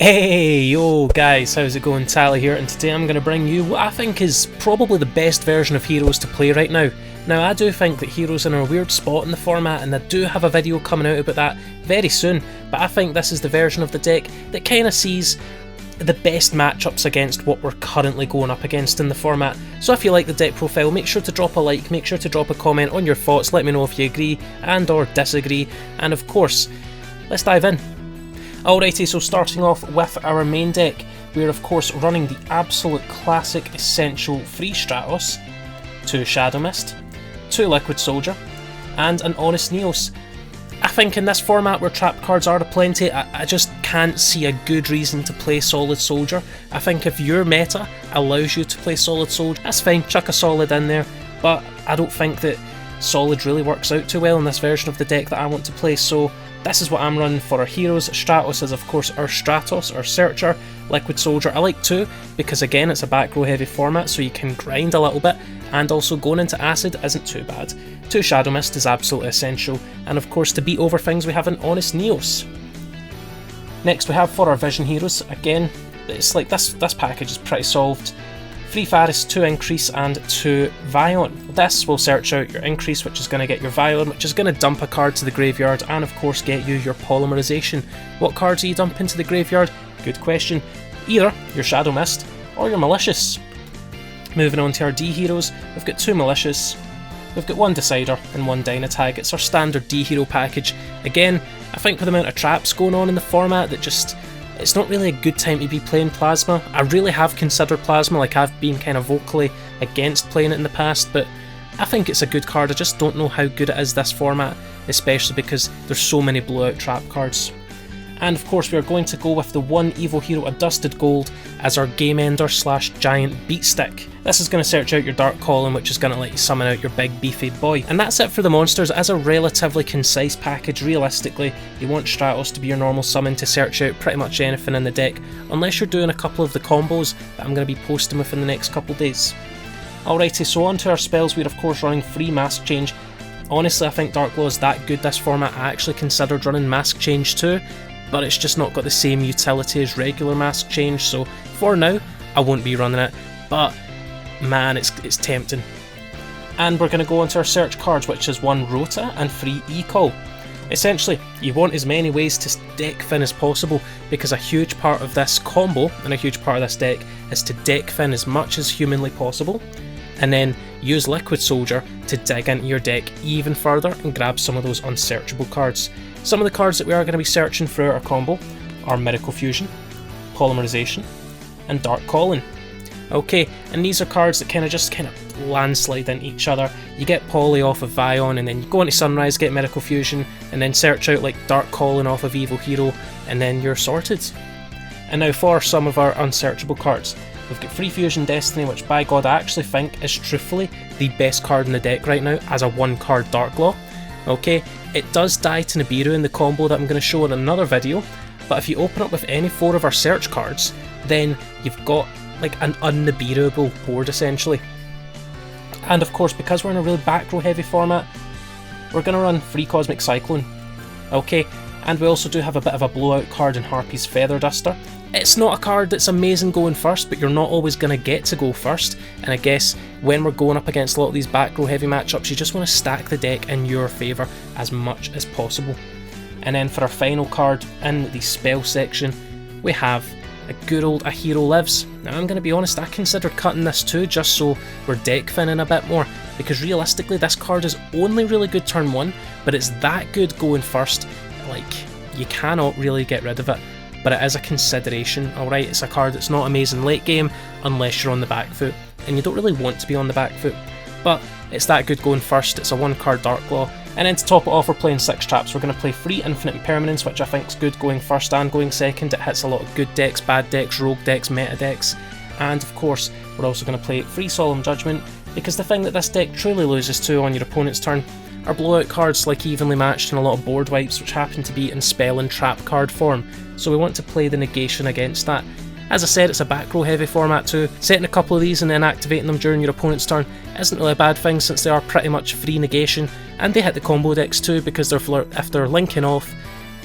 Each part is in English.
Hey yo guys, how's it going? Tally here, and today I'm going to bring you what I think is probably the best version of Heroes to play right now. Now I do think that Heroes are in a weird spot in the format, and I do have a video coming out about that very soon, but I think this is the version of the deck that kind of sees the best matchups against what we're currently going up against in the format. So if you like the deck profile, make sure to drop a like, make sure to drop a comment on your thoughts, let me know if you agree and or disagree, and of course, let's dive in. Alrighty, so starting off with our main deck, we're of course running the absolute classic essential 3 Stratos, 2 Shadow Mist, 2 Liquid Soldier, and an Honest Neos. I think in this format where trap cards are aplenty, I just can't see a good reason to play Solid Soldier. I think if your meta allows you to play Solid Soldier, that's fine, chuck a Solid in there, but I don't think that Solid really works out too well in this version of the deck that I want to play, so this is what I'm running for our heroes. Stratos is of course our Stratos, our Searcher. Liquid Soldier I like 2, because again it's a back row heavy format so you can grind a little bit, and also going into Acid isn't too bad. 2 Shadow Mist is absolutely essential, and of course to beat over things we have an Honest Neos. Next we have for our Vision heroes, again it's like this package is pretty solved. 3 Faris, 2 Increase and 2 Vion. This will search out your Increase, which is going to get your Vion, which is going to dump a card to the graveyard, and of course get you your Polymerization. What cards are you dumping to the graveyard? Good question. Either your Shadow Mist or your Malicious. Moving on to our D heroes, we've got 2 Malicious, we've got 1 Decider and 1 Dynatag. It's our standard D hero package. Again, I think with the amount of traps going on in the format that just it's not really a good time to be playing Plasma. I really have considered Plasma, like I've been kind of vocally against playing it in the past, but I think it's a good card. I just don't know how good it is this format, especially because there's so many blowout trap cards. And of course we are going to go with the 1 Evo hero, a Dusted Gold, as our Game Ender / Giant Beatstick. This is going to search out your Dark Column, which is going to let you summon out your big beefy boy. And that's it for the monsters. As a relatively concise package, realistically, you want Stratos to be your normal summon to search out pretty much anything in the deck, unless you're doing a couple of the combos that I'm going to be posting within the next couple days. Alrighty, so on to our spells. We're of course running free Mask Change. Honestly, I think Dark Law is that good this format. I actually considered running Mask Change too, but it's just not got the same utility as regular Mask Change, so for now I won't be running it, but man, it's tempting. And we're going to go on to our search cards, which is 1 Rota and 3 E-Call. Essentially, you want as many ways to deck fin as possible, because a huge part of this combo and a huge part of this deck is to deck fin as much as humanly possible, and then use Liquid Soldier to dig into your deck even further and grab some of those unsearchable cards. Some of the cards that we are going to be searching throughout our combo are Miracle Fusion, Polymerization, and Dark Calling. Okay, and these are cards that kind of landslide into each other. You get Poly off of Vion, and then you go into Sunrise, get Miracle Fusion, and then search out like Dark Calling off of Evo Hero, and then you're sorted. And now for some of our unsearchable cards. We've got Free Fusion Destiny, which by god I actually think is truthfully the best card in the deck right now as a 1 card Dark Law. Okay, it does die to Nibiru in the combo that I'm going to show in another video, but if you open up with any 4 of our search cards, then you've got like an un-Nibiruable board essentially. And of course, because we're in a really back row heavy format, we're going to run Free Cosmic Cyclone. Okay, and we also do have a bit of a blowout card in Harpy's Feather Duster. It's not a card that's amazing going first, but you're not always going to get to go first, and I guess when we're going up against a lot of these back row heavy matchups, you just want to stack the deck in your favour as much as possible. And then for our final card in the spell section, we have a good old A Hero Lives. Now I'm going to be honest, I considered cutting this too, just so we're deck finning a bit more, because realistically this card is only really good turn 1, but it's that good going first, like you cannot really get rid of it. But it is a consideration, alright? It's a card that's not amazing late game unless you're on the back foot, and you don't really want to be on the back foot, but it's that good going first. It's a 1 card Dark Law. And then to top it off, we're playing 6 traps. We're going to play Free Infinite Impermanence, which I think is good going first and going second. It hits a lot of good decks, bad decks, rogue decks, meta decks. And of course, we're also going to play Free Solemn Judgment, because the thing that this deck truly loses to on your opponent's turn are blowout cards like Evenly Matched and a lot of board wipes, which happen to be in spell and trap card form, so we want to play the negation against that. As I said, it's a back row heavy format too. Setting a couple of these and then activating them during your opponent's turn isn't really a bad thing, since they are pretty much free negation, and they hit the combo decks too, because if they're linking off,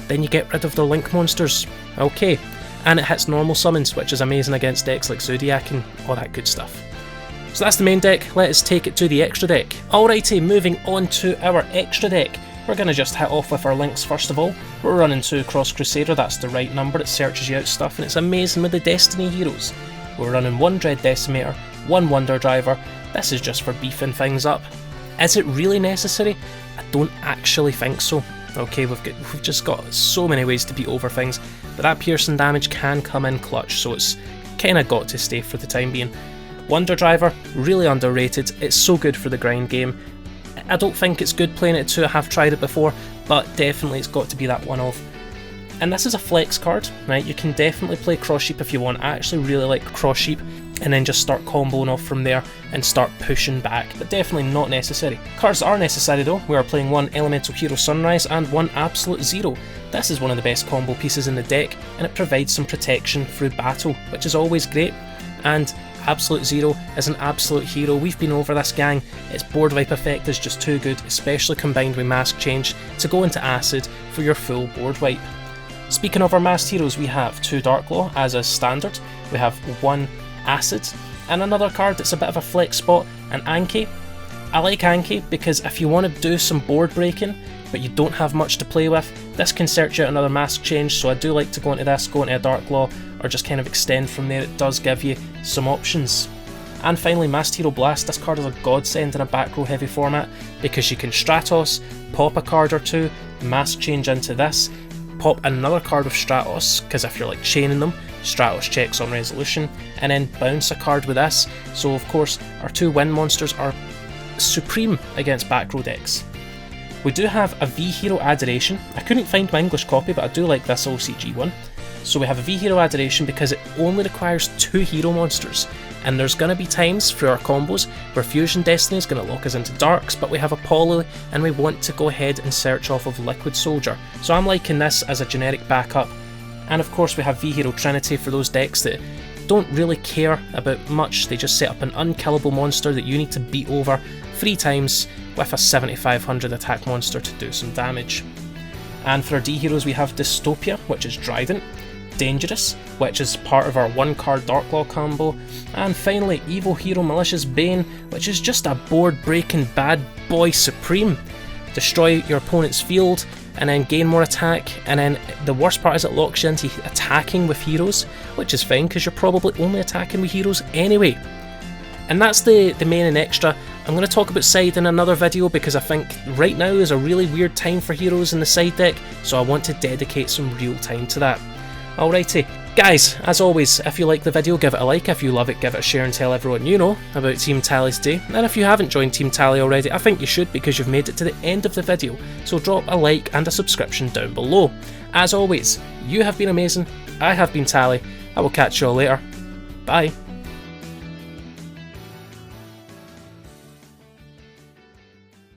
then you get rid of their link monsters. Okay, and it hits normal summons, which is amazing against decks like Zodiac and all that good stuff. So that's the main deck, let us take it to the extra deck. Alrighty, moving on to our extra deck. We're going to just hit off with our links first of all. We're running 2 Cross Crusader, that's the right number, it searches you out stuff, and it's amazing with the Destiny heroes. We're running 1 Dread Decimator, 1 Wonder Driver, this is just for beefing things up. Is it really necessary? I don't actually think so. Okay, we've just got so many ways to beat over things, but that piercing damage can come in clutch, so it's kinda got to stay for the time being. Wonder Driver, really underrated, it's so good for the grind game. I don't think it's good playing it too, I have tried it before, but definitely it's got to be that one of. And this is a flex card, right? You can definitely play Cross Sheep if you want. I actually really like Cross Sheep, and then just start comboing off from there and start pushing back, but definitely not necessary. Cards that are necessary though, we are playing 1 Elemental Hero Sunrise and 1 Absolute Zero. This is one of the best combo pieces in the deck, and it provides some protection through battle, which is always great. And Absolute Zero is an absolute hero, we've been over this gang, its board wipe effect is just too good, especially combined with Mask Change to go into Acid for your full board wipe. Speaking of our masked heroes, we have 2 Darklaw as is standard, we have 1 Acid, and another card that's a bit of a flex spot, an Anki. I like Anki because if you want to do some board breaking, but you don't have much to play with, this can search out another Mask Change, so I do like to go into this, go into a Darklaw, or just kind of extend from there, it does give you some options. And finally, Masked Hero Blast, this card is a godsend in a back row heavy format, because you can Stratos, pop a card or 2, Mask Change into this, pop another card with Stratos, because if you're like chaining them, Stratos checks on resolution, and then bounce a card with this, so of course our 2 wind monsters are supreme against back row decks. We do have a V-Hero Adoration. I couldn't find my English copy, but I do like this OCG one. So we have a V-Hero Adoration because it only requires 2 hero monsters, and there's going to be times through our combos where Fusion Destiny is going to lock us into Darks, but we have Apollo and we want to go ahead and search off of Liquid Soldier. So I'm liking this as a generic backup. And of course we have V-Hero Trinity for those decks that don't really care about much, they just set up an unkillable monster that you need to beat over 3 times with a 7500 attack monster to do some damage. And for our D heroes we have Dystopia, which is Trident, Dangerous, which is part of our 1 card Darklaw combo, and finally Evil Hero Malicious Bane, which is just a board breaking bad boy supreme. Destroy your opponent's field and then gain more attack, and then the worst part is it locks you into attacking with heroes, which is fine because you're probably only attacking with heroes anyway. And that's the main and extra. I'm going to talk about side in another video because I think right now is a really weird time for heroes in the side deck, so I want to dedicate some real time to that. Alrighty, guys, as always, if you like the video, give it a like. If you love it, give it a share and tell everyone you know about Team Tally's day. And if you haven't joined Team Tally already, I think you should because you've made it to the end of the video, so drop a like and a subscription down below. As always, you have been amazing, I have been Tally, I will catch you all later, bye.